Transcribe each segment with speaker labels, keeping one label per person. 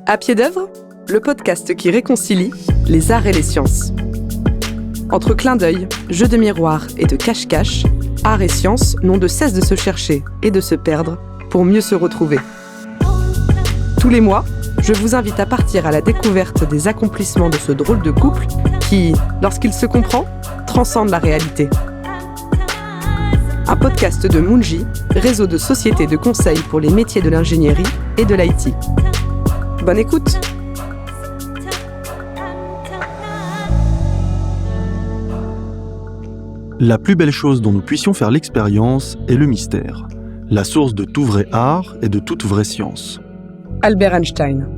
Speaker 1: À pied d'œuvre, le podcast qui réconcilie les arts et les sciences. Entre clins d'œil, jeux de miroir et de cache-cache, arts et sciences n'ont de cesse de se chercher et de se perdre pour mieux se retrouver. Tous les mois, je vous invite à partir à la découverte des accomplissements de ce drôle de couple qui, lorsqu'il se comprend, transcende la réalité. Un podcast de Moonji, réseau de sociétés de conseil pour les métiers de l'ingénierie et de l'IT. Bonne écoute!
Speaker 2: La plus belle chose dont nous puissions faire l'expérience est le mystère, la source de tout vrai art et de toute vraie science.
Speaker 1: Albert Einstein.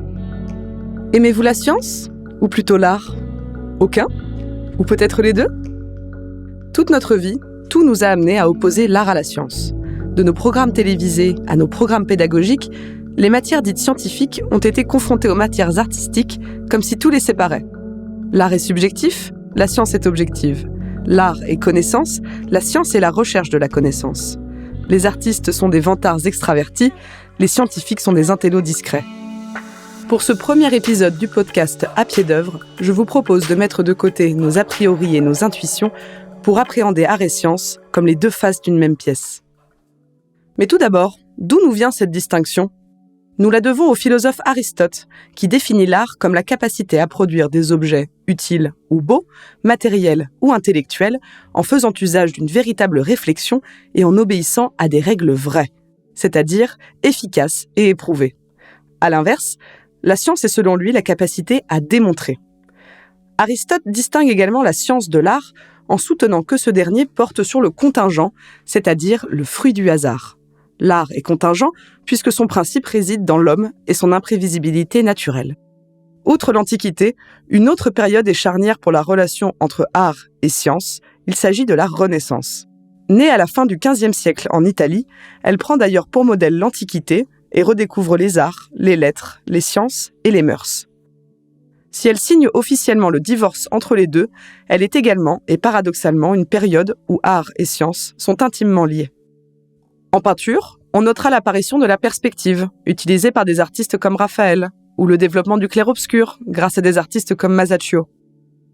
Speaker 1: Aimez-vous la science? Ou plutôt l'art? Aucun? Ou peut-être les deux? Toute notre vie, tout nous a amenés à opposer l'art à la science. De nos programmes télévisés à nos programmes pédagogiques, les matières dites scientifiques ont été confrontées aux matières artistiques comme si tout les séparait. L'art est subjectif, la science est objective. L'art est connaissance, la science est la recherche de la connaissance. Les artistes sont des vantards extravertis, les scientifiques sont des intellos discrets. Pour ce premier épisode du podcast À pied d'œuvre, je vous propose de mettre de côté nos a priori et nos intuitions pour appréhender art et science comme les deux faces d'une même pièce. Mais tout d'abord, d'où nous vient cette distinction ? Nous la devons au philosophe Aristote, qui définit l'art comme la capacité à produire des objets utiles ou beaux, matériels ou intellectuels, en faisant usage d'une véritable réflexion et en obéissant à des règles vraies, c'est-à-dire efficaces et éprouvées. À l'inverse, la science est selon lui la capacité à démontrer. Aristote distingue également la science de l'art en soutenant que ce dernier porte sur le contingent, c'est-à-dire le fruit du hasard. L'art est contingent puisque son principe réside dans l'homme et son imprévisibilité naturelle. Outre l'Antiquité, une autre période est charnière pour la relation entre art et science, il s'agit de la Renaissance. Née à la fin du XVe siècle en Italie, elle prend d'ailleurs pour modèle l'Antiquité et redécouvre les arts, les lettres, les sciences et les mœurs. Si elle signe officiellement le divorce entre les deux, elle est également, et paradoxalement, une période où art et science sont intimement liés. En peinture, on notera l'apparition de la perspective, utilisée par des artistes comme Raphaël, ou le développement du clair-obscur, grâce à des artistes comme Masaccio.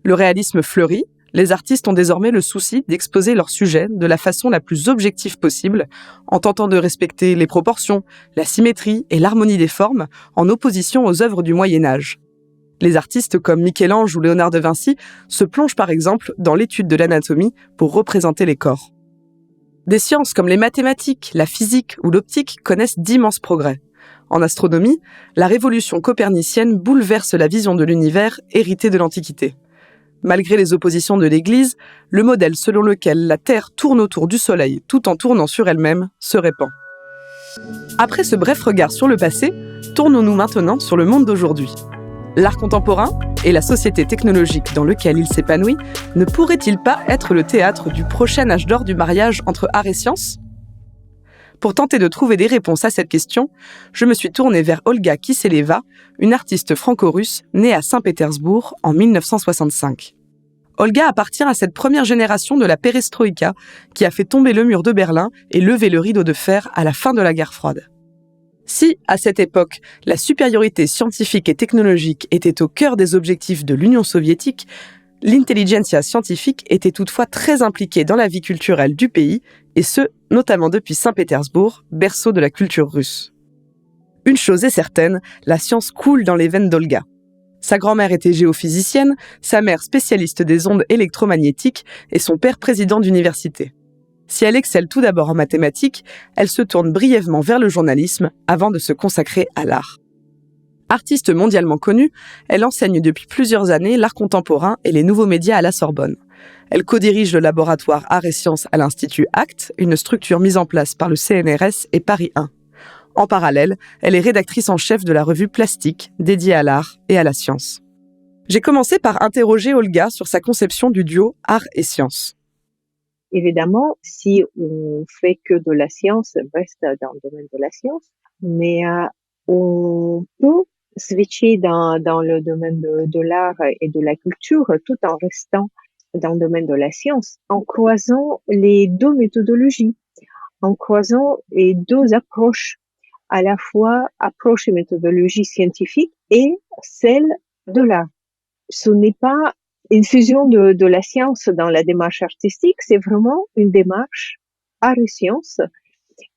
Speaker 1: Le réalisme fleurit, les artistes ont désormais le souci d'exposer leur sujet de la façon la plus objective possible, en tentant de respecter les proportions, la symétrie et l'harmonie des formes, en opposition aux œuvres du Moyen-Âge. Les artistes comme Michel-Ange ou Léonard de Vinci se plongent par exemple dans l'étude de l'anatomie pour représenter les corps. Des sciences comme les mathématiques, la physique ou l'optique connaissent d'immenses progrès. En astronomie, la révolution copernicienne bouleverse la vision de l'univers héritée de l'Antiquité. Malgré les oppositions de l'Église, le modèle selon lequel la Terre tourne autour du Soleil tout en tournant sur elle-même se répand. Après ce bref regard sur le passé, tournons-nous maintenant sur le monde d'aujourd'hui. L'art contemporain et la société technologique dans laquelle il s'épanouit ne pourrait-il pas être le théâtre du prochain âge d'or du mariage entre art et science ? Pour tenter de trouver des réponses à cette question, je me suis tournée vers Olga Kiseleva, une artiste franco-russe née à Saint-Pétersbourg en 1965. Olga appartient à cette première génération de la perestroïka qui a fait tomber le mur de Berlin et lever le rideau de fer à la fin de la guerre froide. Si, à cette époque, la supériorité scientifique et technologique était au cœur des objectifs de l'Union soviétique, l'intelligentsia scientifique était toutefois très impliquée dans la vie culturelle du pays, et ce, notamment depuis Saint-Pétersbourg, berceau de la culture russe. Une chose est certaine, la science coule dans les veines d'Olga. Sa grand-mère était géophysicienne, sa mère spécialiste des ondes électromagnétiques et son père président d'université. Si elle excelle tout d'abord en mathématiques, elle se tourne brièvement vers le journalisme avant de se consacrer à l'art. Artiste mondialement connue, elle enseigne depuis plusieurs années l'art contemporain et les nouveaux médias à la Sorbonne. Elle co-dirige le laboratoire Arts et Sciences à l'Institut ACT, une structure mise en place par le CNRS et Paris 1. En parallèle, elle est rédactrice en chef de la revue Plastique, dédiée à l'art et à la science. J'ai commencé par interroger Olga sur sa conception du duo art et science.
Speaker 3: Évidemment, si on fait que de la science, on reste dans le domaine de la science, mais on peut switcher dans le domaine de l'art et de la culture tout en restant dans le domaine de la science, en croisant les deux méthodologies, en croisant les deux approches. à la fois approche et méthodologie scientifique et celle de l'art. Ce n'est pas une fusion de la science dans la démarche artistique, c'est vraiment une démarche art et science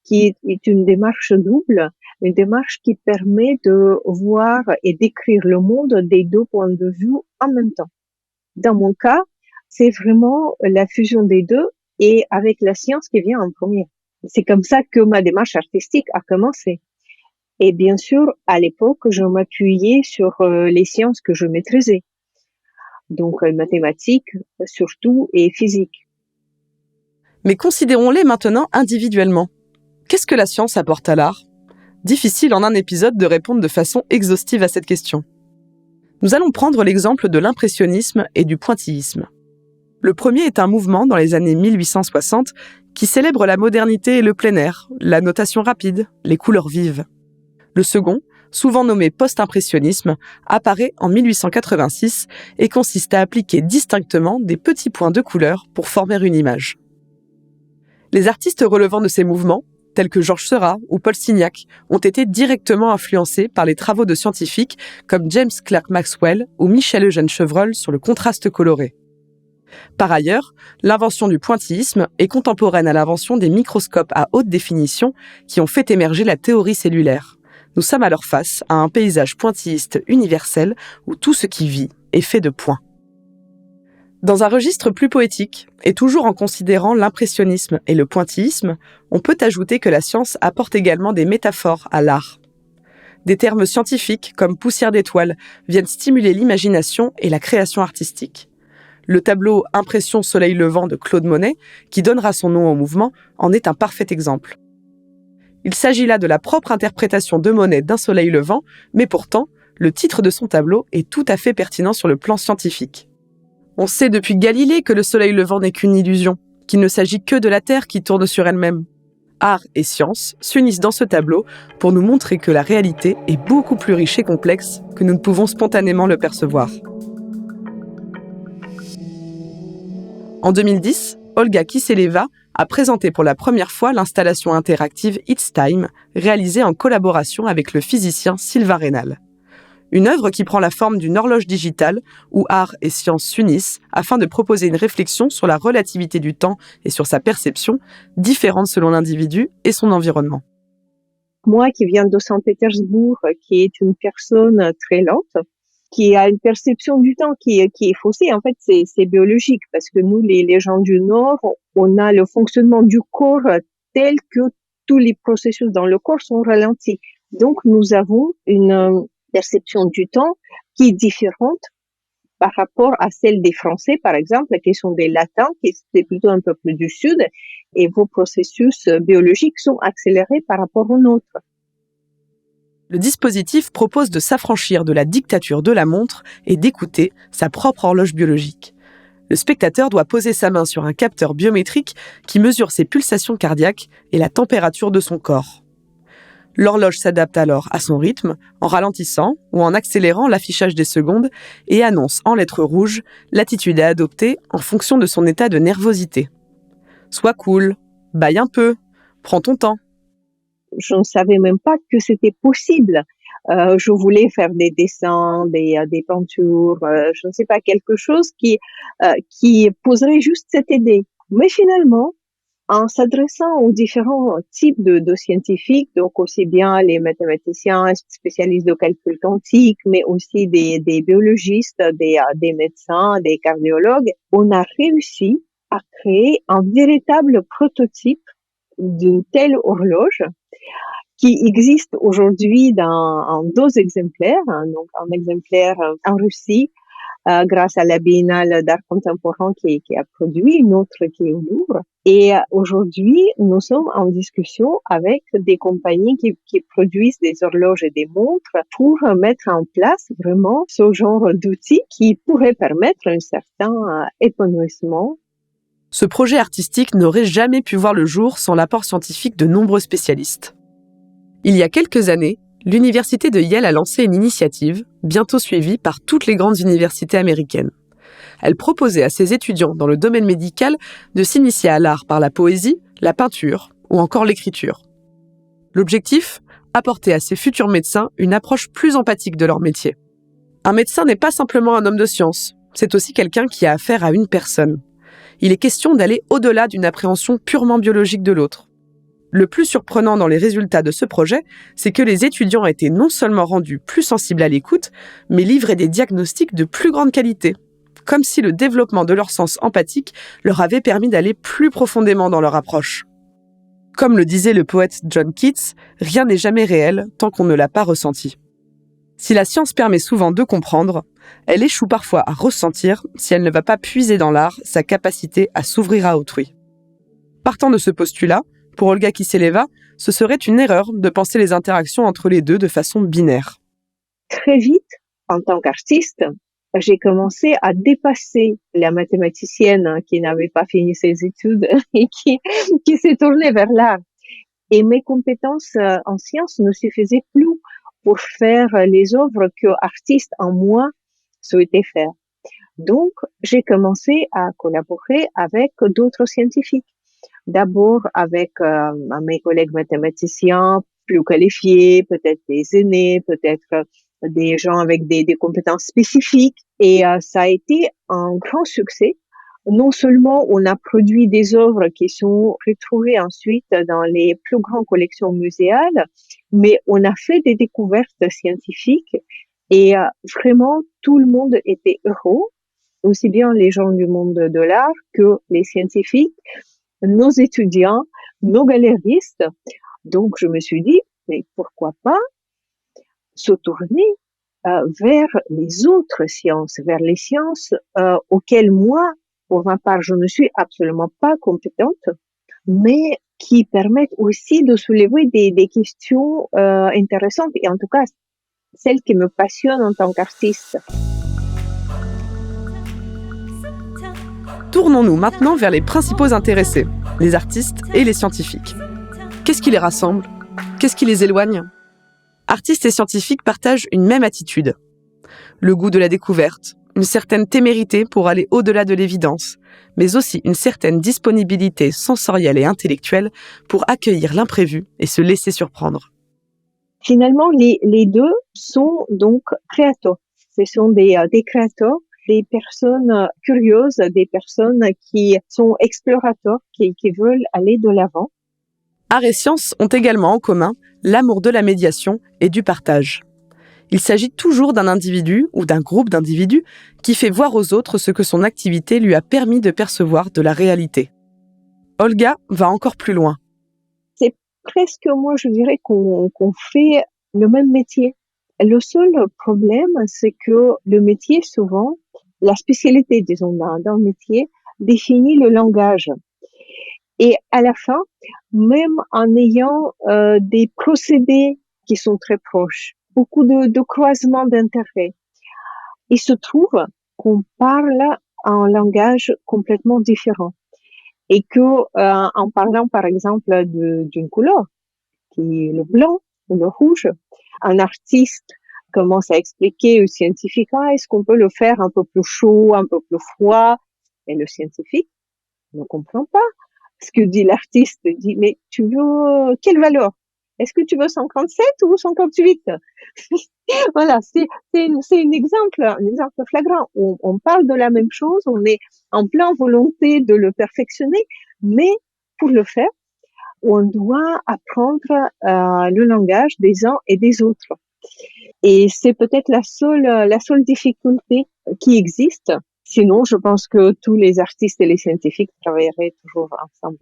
Speaker 3: qui est une démarche double, une démarche qui permet de voir et d'écrire le monde des deux points de vue en même temps. Dans mon cas, c'est vraiment la fusion des deux et avec la science qui vient en premier. C'est comme ça que ma démarche artistique a commencé. Et bien sûr, à l'époque, je m'appuyais sur les sciences que je maîtrisais. Donc, mathématiques surtout et physique.
Speaker 1: Mais considérons-les maintenant individuellement. Qu'est-ce que la science apporte à l'art ? Difficile en un épisode de répondre de façon exhaustive à cette question. Nous allons prendre l'exemple de l'impressionnisme et du pointillisme. Le premier est un mouvement dans les années 1860 qui célèbre la modernité et le plein air, la notation rapide, les couleurs vives. Le second, souvent nommé post-impressionnisme, apparaît en 1886 et consiste à appliquer distinctement des petits points de couleur pour former une image. Les artistes relevant de ces mouvements, tels que Georges Seurat ou Paul Signac, ont été directement influencés par les travaux de scientifiques comme James Clerk Maxwell ou Michel Eugène Chevreul sur le contraste coloré. Par ailleurs, l'invention du pointillisme est contemporaine à l'invention des microscopes à haute définition qui ont fait émerger la théorie cellulaire. Nous sommes alors face à un paysage pointilliste universel où tout ce qui vit est fait de points. Dans un registre plus poétique, et toujours en considérant l'impressionnisme et le pointillisme, on peut ajouter que la science apporte également des métaphores à l'art. Des termes scientifiques comme poussière d'étoiles viennent stimuler l'imagination et la création artistique. Le tableau « Impression soleil levant » de Claude Monet, qui donnera son nom au mouvement, en est un parfait exemple. Il s'agit là de la propre interprétation de Monet d'un soleil levant, mais pourtant, le titre de son tableau est tout à fait pertinent sur le plan scientifique. On sait depuis Galilée que le soleil levant n'est qu'une illusion, qu'il ne s'agit que de la Terre qui tourne sur elle-même. Art et science s'unissent dans ce tableau pour nous montrer que la réalité est beaucoup plus riche et complexe que nous ne pouvons spontanément le percevoir. En 2010, Olga Kiseleva a présenté pour la première fois l'installation interactive It's Time, réalisée en collaboration avec le physicien Sylvain Reynal. Une œuvre qui prend la forme d'une horloge digitale où art et science s'unissent afin de proposer une réflexion sur la relativité du temps et sur sa perception, différente selon l'individu et son environnement.
Speaker 3: Moi qui viens de Saint-Pétersbourg, qui est une personne très lente, qui a une perception du temps qui est faussée, en fait c'est biologique parce que nous les gens du Nord, on a le fonctionnement du corps tel que tous les processus dans le corps sont ralentis. Donc nous avons une perception du temps qui est différente par rapport à celle des Français, par exemple, qui sont des Latins, qui sont plutôt un peu plus du Sud, et vos processus biologiques sont accélérés par rapport aux nôtres.
Speaker 1: Le dispositif propose de s'affranchir de la dictature de la montre et d'écouter sa propre horloge biologique. Le spectateur doit poser sa main sur un capteur biométrique qui mesure ses pulsations cardiaques et la température de son corps. L'horloge s'adapte alors à son rythme en ralentissant ou en accélérant l'affichage des secondes et annonce en lettres rouges l'attitude à adopter en fonction de son état de nervosité. Sois cool, baille un peu, prends ton temps.
Speaker 3: Je ne savais même pas que c'était possible. Je voulais faire des dessins, des peintures, je ne sais pas, quelque chose qui poserait juste cette idée. Mais finalement, en s'adressant aux différents types de scientifiques, donc aussi bien les mathématiciens, spécialistes de calcul quantique, mais aussi des biologistes, des médecins, des cardiologues, on a réussi à créer un véritable prototype d'une telle horloge qui existe aujourd'hui en 2 exemplaires, donc un exemplaire en Russie, grâce à la Biennale d'art contemporain qui a produit, une autre qui est au Louvre. Et aujourd'hui, nous sommes en discussion avec des compagnies qui produisent des horloges et des montres pour mettre en place vraiment ce genre d'outils qui pourrait permettre un certain épanouissement.
Speaker 1: Ce projet artistique n'aurait jamais pu voir le jour sans l'apport scientifique de nombreux spécialistes. Il y a quelques années, l'université de Yale a lancé une initiative, bientôt suivie par toutes les grandes universités américaines. Elle proposait à ses étudiants dans le domaine médical de s'initier à l'art par la poésie, la peinture ou encore l'écriture. L'objectif ? apporter à ces futurs médecins une approche plus empathique de leur métier. Un médecin n'est pas simplement un homme de science, c'est aussi quelqu'un qui a affaire à une personne. Il est question d'aller au-delà d'une appréhension purement biologique de l'autre. Le plus surprenant dans les résultats de ce projet, c'est que les étudiants étaient non seulement rendus plus sensibles à l'écoute, mais livraient des diagnostics de plus grande qualité, comme si le développement de leur sens empathique leur avait permis d'aller plus profondément dans leur approche. Comme le disait le poète John Keats, rien n'est jamais réel tant qu'on ne l'a pas ressenti. Si la science permet souvent de comprendre, elle échoue parfois à ressentir si elle ne va pas puiser dans l'art sa capacité à s'ouvrir à autrui. Partant de ce postulat, pour Olga Kiseleva, ce serait une erreur de penser les interactions entre les deux de façon binaire.
Speaker 3: Très vite, en tant qu'artiste, j'ai commencé à dépasser la mathématicienne qui n'avait pas fini ses études et qui s'est tournée vers l'art. Et mes compétences en sciences ne suffisaient plus pour faire les œuvres que artiste en moi souhaitait faire. Donc, j'ai commencé à collaborer avec d'autres scientifiques. D'abord avec mes collègues mathématiciens plus qualifiés, peut-être des aînés, peut-être des gens avec des compétences spécifiques. Et ça a été un grand succès. Non seulement on a produit des œuvres qui sont retrouvées ensuite dans les plus grandes collections muséales, mais on a fait des découvertes scientifiques et vraiment tout le monde était heureux, aussi bien les gens du monde de l'art que les scientifiques, nos étudiants, nos galeristes. Donc, je me suis dit, mais pourquoi pas se tourner vers les autres sciences, vers les sciences auxquelles moi, pour ma part, je ne suis absolument pas compétente, mais qui permettent aussi de soulever des questions intéressantes et en tout cas, celles qui me passionnent en tant qu'artiste.
Speaker 1: Tournons-nous maintenant vers les principaux intéressés, les artistes et les scientifiques. Qu'est-ce qui les rassemble ? Qu'est-ce qui les éloigne ? Artistes et scientifiques partagent une même attitude. Le goût de la découverte, une certaine témérité pour aller au-delà de l'évidence, mais aussi une certaine disponibilité sensorielle et intellectuelle pour accueillir l'imprévu et se laisser surprendre.
Speaker 3: Finalement, les deux sont donc créateurs. Ce sont des créateurs, des personnes curieuses, des personnes qui sont explorateurs, qui veulent aller de l'avant.
Speaker 1: Art et sciences ont également en commun l'amour de la médiation et du partage. Il s'agit toujours d'un individu ou d'un groupe d'individus qui fait voir aux autres ce que son activité lui a permis de percevoir de la réalité. Olga va encore plus loin.
Speaker 3: C'est presque, moi, je dirais qu'on fait le même métier. Le seul problème, c'est que le métier, souvent, la spécialité, disons, d'un métier, définit le langage. Et à la fin, même en ayant des procédés qui sont très proches, beaucoup de croisements d'intérêts, il se trouve qu'on parle un langage complètement différent. Et que en parlant, par exemple, d'une couleur, qui est le blanc ou le rouge, un artiste commence à expliquer au scientifique, est-ce qu'on peut le faire un peu plus chaud, un peu plus froid? Et le scientifique ne comprend pas. Ce que dit l'artiste, dit, mais tu veux quelle valeur? Est-ce que tu veux 57 ou 58? Voilà, c'est un exemple flagrant. On parle de la même chose, on est en pleine volonté de le perfectionner, mais pour le faire, on doit apprendre le langage des uns et des autres. Et c'est peut-être la seule difficulté qui existe. Sinon, je pense que tous les artistes et les scientifiques travailleraient toujours ensemble.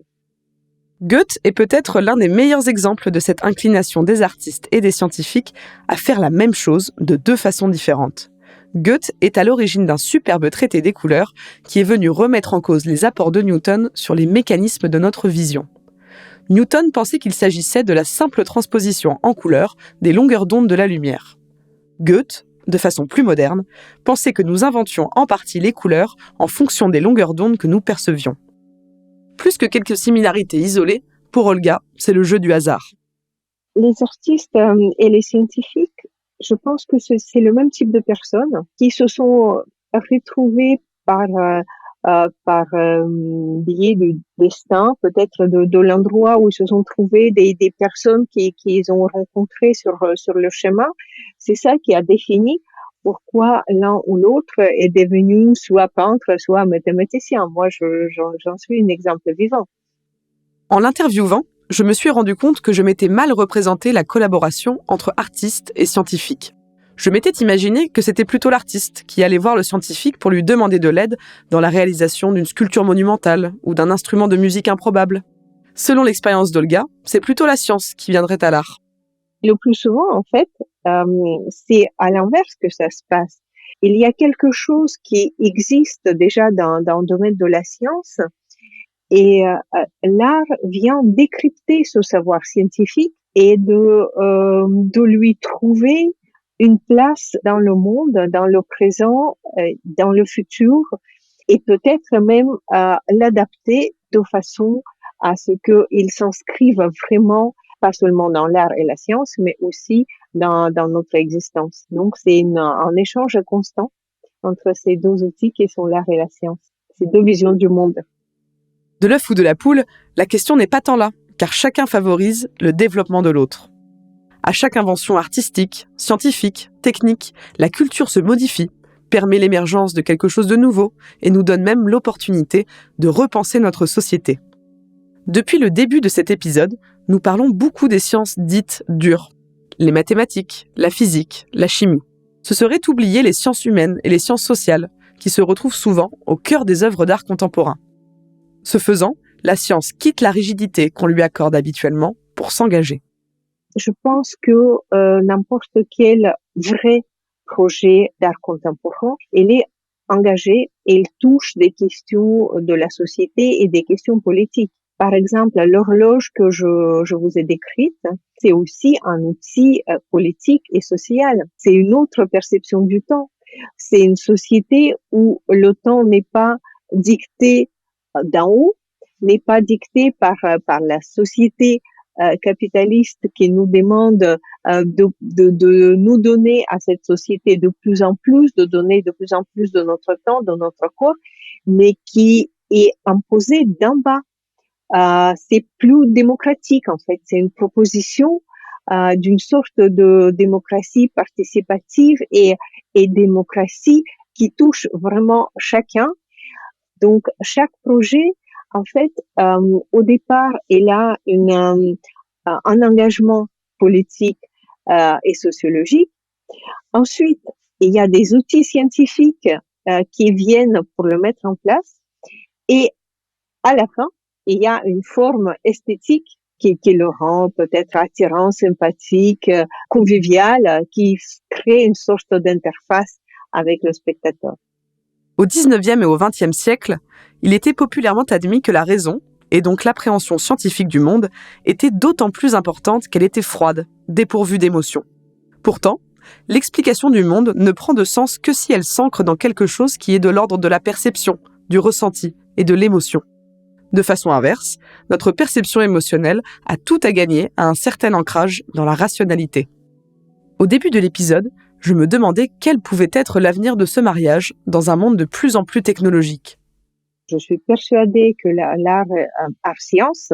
Speaker 1: Goethe est peut-être l'un des meilleurs exemples de cette inclination des artistes et des scientifiques à faire la même chose de deux façons différentes. Goethe est à l'origine d'un superbe traité des couleurs qui est venu remettre en cause les apports de Newton sur les mécanismes de notre vision. Newton pensait qu'il s'agissait de la simple transposition en couleurs des longueurs d'onde de la lumière. Goethe, de façon plus moderne, pensait que nous inventions en partie les couleurs en fonction des longueurs d'onde que nous percevions. Plus que quelques similarités isolées, pour Olga, c'est le jeu du hasard.
Speaker 3: Les artistes et les scientifiques, je pense que c'est le même type de personnes qui se sont retrouvées par par biais du destin, peut-être de l'endroit où ils se sont trouvés, des personnes qu'ils ont rencontrées sur le chemin. C'est ça qui a défini pourquoi l'un ou l'autre est devenu soit peintre, soit mathématicien. Moi, j'en suis un exemple vivant.
Speaker 1: En l'interviewant, je me suis rendu compte que je m'étais mal représenté la collaboration entre artistes et scientifiques. Je m'étais imaginé que c'était plutôt l'artiste qui allait voir le scientifique pour lui demander de l'aide dans la réalisation d'une sculpture monumentale ou d'un instrument de musique improbable. Selon l'expérience d'Olga, c'est plutôt la science qui viendrait à l'art.
Speaker 3: Le plus souvent, en fait, c'est à l'inverse que ça se passe. Il y a quelque chose qui existe déjà dans le domaine de la science et l'art vient décrypter ce savoir scientifique et de lui trouver une place dans le monde, dans le présent, dans le futur, et peut-être même l'adapter de façon à ce qu'il s'inscrive vraiment, pas seulement dans l'art et la science, mais aussi dans notre existence. Donc, c'est un échange constant entre ces deux outils qui sont l'art et la science, ces deux visions du monde.
Speaker 1: De l'œuf ou de la poule, la question n'est pas tant là, car chacun favorise le développement de l'autre. À chaque invention artistique, scientifique, technique, la culture se modifie, permet l'émergence de quelque chose de nouveau et nous donne même l'opportunité de repenser notre société. Depuis le début de cet épisode, nous parlons beaucoup des sciences dites dures. Les mathématiques, la physique, la chimie. Ce serait oublier les sciences humaines et les sciences sociales, qui se retrouvent souvent au cœur des œuvres d'art contemporain. Ce faisant, la science quitte la rigidité qu'on lui accorde habituellement pour s'engager.
Speaker 3: Je pense que n'importe quel vrai projet d'art contemporain, il est engagé et il touche des questions de la société et des questions politiques. Par exemple, l'horloge que je vous ai décrite, c'est aussi un outil politique et social. C'est une autre perception du temps. C'est une société où le temps n'est pas dicté d'en haut, n'est pas dicté par la société capitaliste qui nous demande de nous donner à cette société de plus en plus, de donner de plus en plus de notre temps, de notre corps, mais qui est imposé d'en bas. C'est plus démocratique en fait. C'est une proposition d'une sorte de démocratie participative et démocratie qui touche vraiment chacun. Donc chaque projet, en fait, au départ, il a un engagement politique et sociologique. Ensuite, il y a des outils scientifiques qui viennent pour le mettre en place. Et à la fin, il y a une forme esthétique qui le rend peut-être attirant, sympathique, convivial, qui crée une sorte d'interface avec le spectateur.
Speaker 1: Au XIXe et au XXe siècle, il était populairement admis que la raison, et donc l'appréhension scientifique du monde, était d'autant plus importante qu'elle était froide, dépourvue d'émotion. Pourtant, l'explication du monde ne prend de sens que si elle s'ancre dans quelque chose qui est de l'ordre de la perception, du ressenti et de l'émotion. De façon inverse, notre perception émotionnelle a tout à gagner à un certain ancrage dans la rationalité. Au début de l'épisode, je me demandais quel pouvait être l'avenir de ce mariage dans un monde de plus en plus technologique.
Speaker 3: Je suis persuadée que l'art art-science,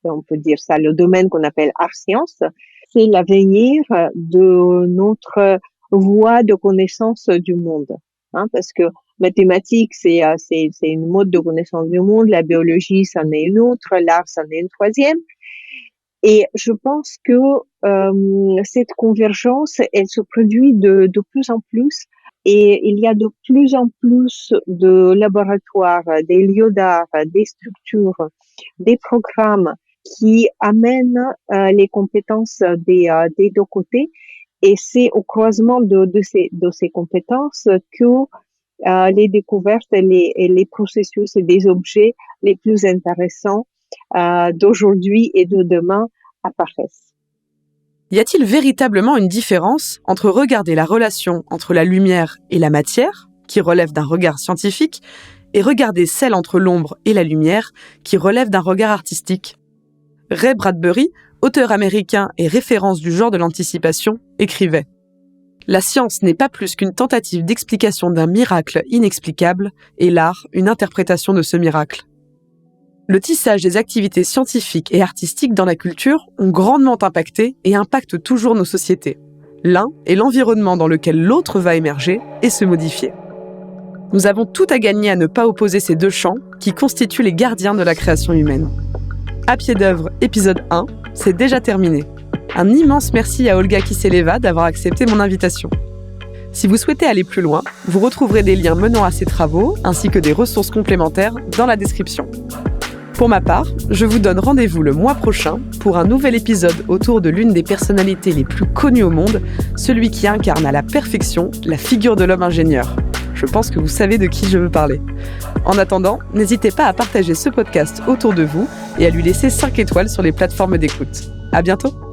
Speaker 3: on peut dire ça, le domaine qu'on appelle art-science, c'est l'avenir de notre voie de connaissance du monde. Parce que mathématiques, c'est une mode de connaissance du monde, la biologie, c'en est une autre, l'art, c'en est une troisième. Et je pense que cette convergence, elle se produit de plus en plus. Et il y a de plus en plus de laboratoires, des lieux d'art, des structures, des programmes qui amènent les compétences des deux côtés. Et c'est au croisement de ces compétences que les découvertes et les processus et des objets les plus intéressants d'aujourd'hui et de demain apparaissent.
Speaker 1: Y a-t-il véritablement une différence entre regarder la relation entre la lumière et la matière, qui relève d'un regard scientifique, et regarder celle entre l'ombre et la lumière, qui relève d'un regard artistique ? Ray Bradbury, auteur américain et référence du genre de l'anticipation, écrivait « La science n'est pas plus qu'une tentative d'explication d'un miracle inexplicable et l'art une interprétation de ce miracle. Le tissage des activités scientifiques et artistiques dans la culture ont grandement impacté et impactent toujours nos sociétés. L'un est l'environnement dans lequel l'autre va émerger et se modifier. Nous avons tout à gagner à ne pas opposer ces deux champs qui constituent les gardiens de la création humaine. À pied d'œuvre, épisode 1, c'est déjà terminé. Un immense merci à Olga Kiseleva d'avoir accepté mon invitation. Si vous souhaitez aller plus loin, vous retrouverez des liens menant à ces travaux ainsi que des ressources complémentaires dans la description. Pour ma part, je vous donne rendez-vous le mois prochain pour un nouvel épisode autour de l'une des personnalités les plus connues au monde, celui qui incarne à la perfection la figure de l'homme ingénieur. Je pense que vous savez de qui je veux parler. En attendant, n'hésitez pas à partager ce podcast autour de vous et à lui laisser 5 étoiles sur les plateformes d'écoute. À bientôt!